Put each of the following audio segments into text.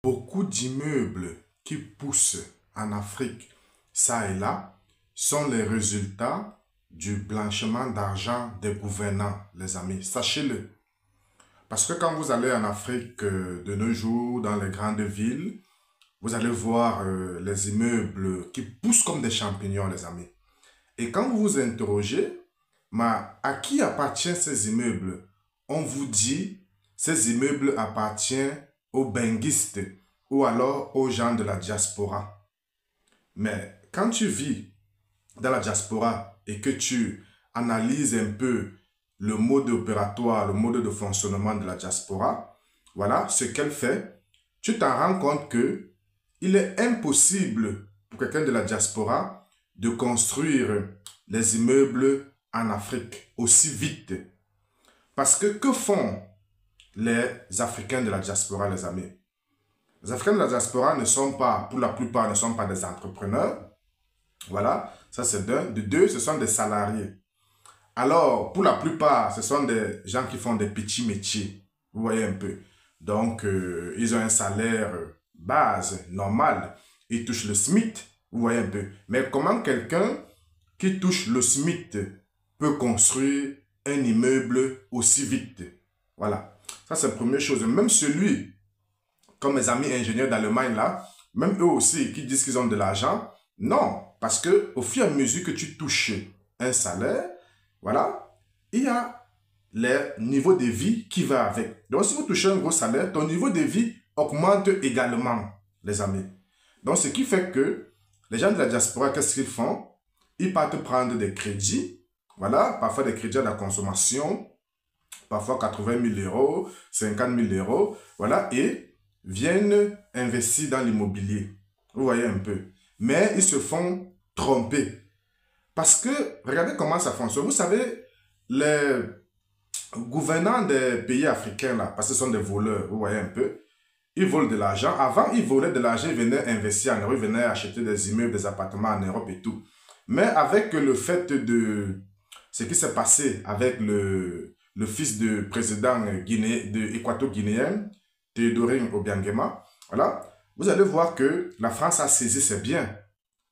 Beaucoup d'immeubles qui poussent en Afrique, ça et là, sont les résultats du blanchiment d'argent des gouvernants, les amis. Sachez-le. Parce que quand vous allez en Afrique de nos jours, dans les grandes villes, vous allez voir les immeubles qui poussent comme des champignons, les amis. Et quand vous vous interrogez, mais à qui appartiennent ces immeubles? On vous dit, ces immeubles appartiennent aux benguistes ou alors aux gens de la diaspora. Mais quand tu vis dans la diaspora et que tu analyses un peu le mode opératoire, le mode de fonctionnement de la diaspora, voilà ce qu'elle fait, tu t'en rends compte que il est impossible pour quelqu'un de la diaspora de construire les immeubles en Afrique aussi vite. Parce que font les Africains de la diaspora, les amis? Les Africains de la diaspora ne sont pas, pour la plupart, ne sont pas des entrepreneurs. Voilà, ça c'est d'un. De deux, ce sont des salariés. Alors, pour la plupart, ce sont des gens qui font des petits métiers. Vous voyez un peu. Donc, ils ont un salaire base, normal. Ils touchent le SMIC. Vous voyez un peu. Mais comment quelqu'un qui touche le SMIC peut construire un immeuble aussi vite? Voilà. Ça, c'est la première chose. Même celui, comme mes amis ingénieurs d'Allemagne là, même eux aussi qui disent qu'ils ont de l'argent, non. Parce que au fur et à mesure que tu touches un salaire, voilà, il y a le niveau de vie qui va avec. Donc, si vous touchez un gros salaire, ton niveau de vie augmente également, les amis. Donc, ce qui fait que les gens de la diaspora, qu'est-ce qu'ils font? Ils partent prendre des crédits, voilà, parfois des crédits à la consommation, parfois 80 000 euros, 50 000 euros, voilà, et viennent investir dans l'immobilier. Vous voyez un peu. Mais ils se font tromper. Parce que, regardez comment ça fonctionne. Vous savez, les gouvernants des pays africains, là, parce que ce sont des voleurs, vous voyez un peu, ils volent de l'argent. Avant, ils volaient de l'argent, ils venaient investir en Europe, ils venaient acheter des immeubles, des appartements en Europe et tout. Mais avec le fait de ce qui s'est passé avec le fils du président équato-guinéen, Théodore Obiangema, voilà, vous allez voir que la France a saisi ses biens.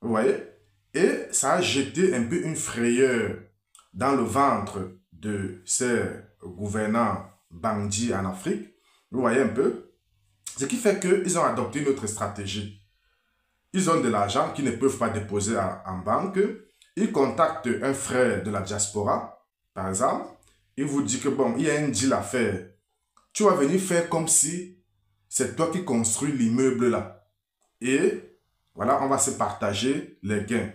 Vous voyez? Et ça a jeté un peu une frayeur dans le ventre de ces gouvernants bandits en Afrique. Vous voyez un peu? Ce qui fait qu'ils ont adopté une autre stratégie. Ils ont de l'argent qu'ils ne peuvent pas déposer en banque. Ils contactent un frère de la diaspora, par exemple. Il vous dit que bon, il y a un deal à faire. Tu vas venir faire comme si c'est toi qui construis l'immeuble là. Et voilà, on va se partager les gains.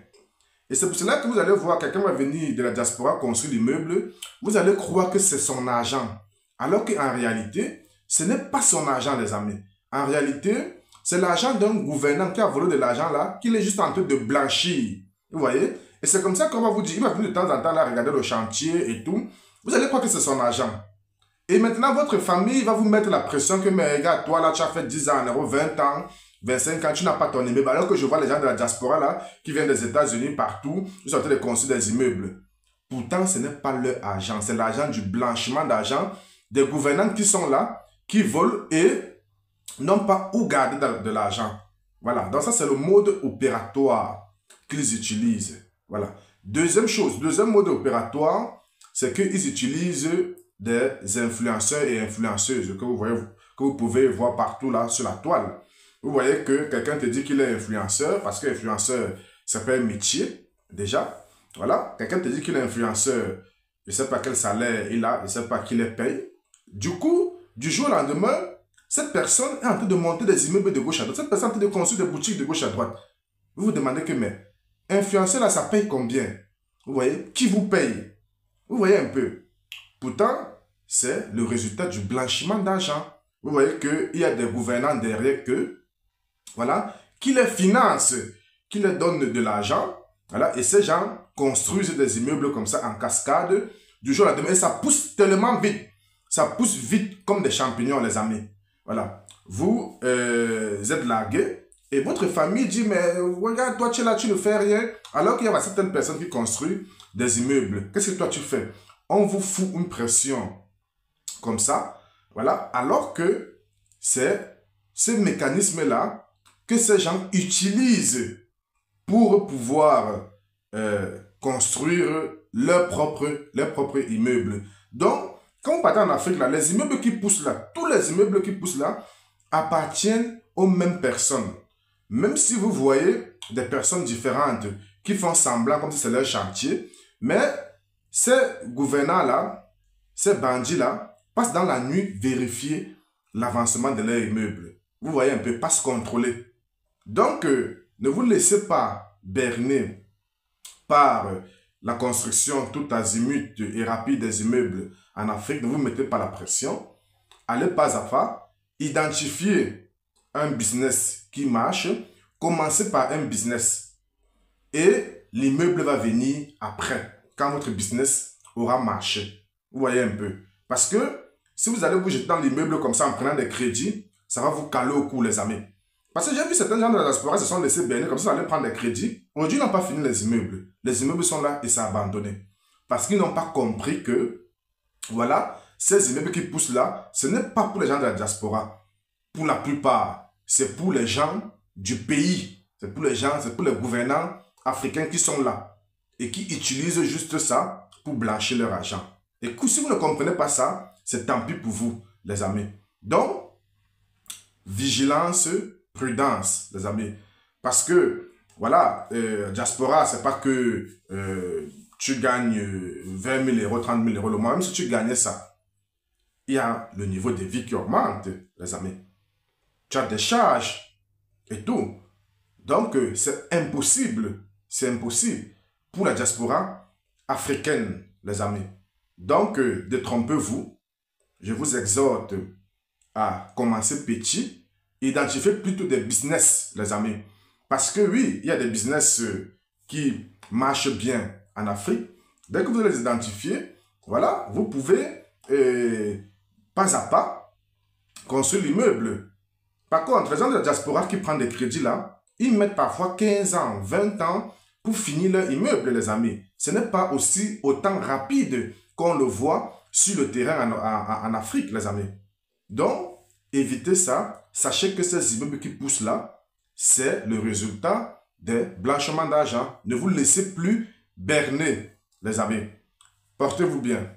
Et c'est pour cela que vous allez voir, quelqu'un va venir de la diaspora construire l'immeuble, vous allez croire que c'est son argent. Alors qu'en réalité, ce n'est pas son argent, les amis. En réalité, c'est l'argent d'un gouvernant qui a volé de l'argent là, qu'il est juste en train de blanchir. Vous voyez? Et c'est comme ça qu'on va vous dire, il va venir de temps en temps là, regarder le chantier et tout. Vous allez croire que c'est son argent. Et maintenant, votre famille va vous mettre la pression que, mais regarde, toi là, tu as fait 10 ans en euros, 20 ans, 25 ans, tu n'as pas ton immeuble. Alors que je vois les gens de la diaspora là, qui viennent des États-Unis partout, ils sont en train de construire des immeubles. Pourtant, ce n'est pas leur argent, c'est l'argent du blanchiment d'argent des gouvernants qui sont là, qui volent et n'ont pas où garder de l'argent. Voilà, donc ça c'est le mode opératoire qu'ils utilisent. Voilà. Deuxième chose, deuxième mode opératoire, c'est qu'ils utilisent des influenceurs et influenceuses que vous pouvez voir partout là sur la toile. Vous voyez que quelqu'un te dit qu'il est influenceur, parce que influenceur, c'est pas un métier, déjà. Voilà. Quelqu'un te dit qu'il est influenceur, je ne sais pas quel salaire il a, je ne sais pas qui les paye. Du coup, du jour au lendemain, cette personne est en train de monter des immeubles de gauche à droite. Cette personne est en train de construire des boutiques de gauche à droite. Vous vous demandez que, mais, influenceur là, ça paye combien? Vous voyez? Qui vous paye? Vous voyez un peu? Pourtant, c'est le résultat du blanchiment d'argent. Vous voyez qu'il y a des gouvernants derrière eux, voilà, qui les financent, qui les donnent de l'argent, voilà, et ces gens construisent des immeubles comme ça en cascade, du jour au lendemain, et ça pousse tellement vite, ça pousse vite comme des champignons, les amis. Voilà, vous êtes largués, et votre famille dit, mais regarde, toi tu es là, tu ne fais rien, alors qu'il y a certaines personnes qui construisent des immeubles. Qu'est-ce que toi tu fais? On vous fout une pression comme ça, voilà, alors que c'est ce mécanisme-là que ces gens utilisent pour pouvoir construire leurs propres immeubles. Donc, quand vous partez en Afrique, là, les immeubles qui poussent là, tous les immeubles qui poussent là, appartiennent aux mêmes personnes. Même si vous voyez des personnes différentes qui font semblant comme si c'est leur chantier, mais ces gouvernants-là, ces bandits-là, passent dans la nuit vérifier l'avancement de leur immeuble. Vous voyez un peu, passent contrôler. Donc, ne vous laissez pas berner par la construction tout azimut et rapide des immeubles en Afrique. Ne vous mettez pas la pression. Allez pas à pas. Identifiez un business qui marche. Commencez par un business. Et l'immeuble va venir après, quand votre business aura marché. Vous voyez un peu. Parce que si vous allez vous jeter dans l'immeuble comme ça en prenant des crédits, ça va vous caler au cou, les amis. Parce que j'ai vu certains gens de la diaspora se sont laissés berner comme ça, ils allaient prendre des crédits. Aujourd'hui, ils n'ont pas fini les immeubles. Les immeubles sont là et c'est abandonné. Parce qu'ils n'ont pas compris que, voilà, ces immeubles qui poussent là, ce n'est pas pour les gens de la diaspora. Pour la plupart, c'est pour les gens du pays. C'est pour les gens, c'est pour les gouvernants africains qui sont là. Et qui utilisent juste ça pour blanchir leur argent. Et si vous ne comprenez pas ça, c'est tant pis pour vous, les amis. Donc, vigilance, prudence, les amis. Parce que, voilà, diaspora, c'est pas que tu gagnes 20 000 euros, 30 000 euros le mois. Même si tu gagnais ça, il y a le niveau de vie qui augmente, les amis. Tu as des charges et tout. Donc, c'est impossible pour la diaspora africaine, les amis. Donc, détrompez-vous. Je vous exhorte à commencer petit. Identifiez plutôt des business, les amis. Parce que oui, il y a des business qui marchent bien en Afrique. Dès que vous les identifiez, voilà, vous pouvez pas à pas construire l'immeuble. Par contre, les gens de la diaspora qui prennent des crédits là, ils mettent parfois 15 ans, 20 ans pour finir leur immeuble, les amis. Ce n'est pas aussi autant rapide qu'on le voit sur le terrain en Afrique, les amis. Donc, évitez ça. Sachez que ces immeubles qui poussent là, c'est le résultat des blanchiments d'argent. Ne vous laissez plus berner, les amis. Portez-vous bien.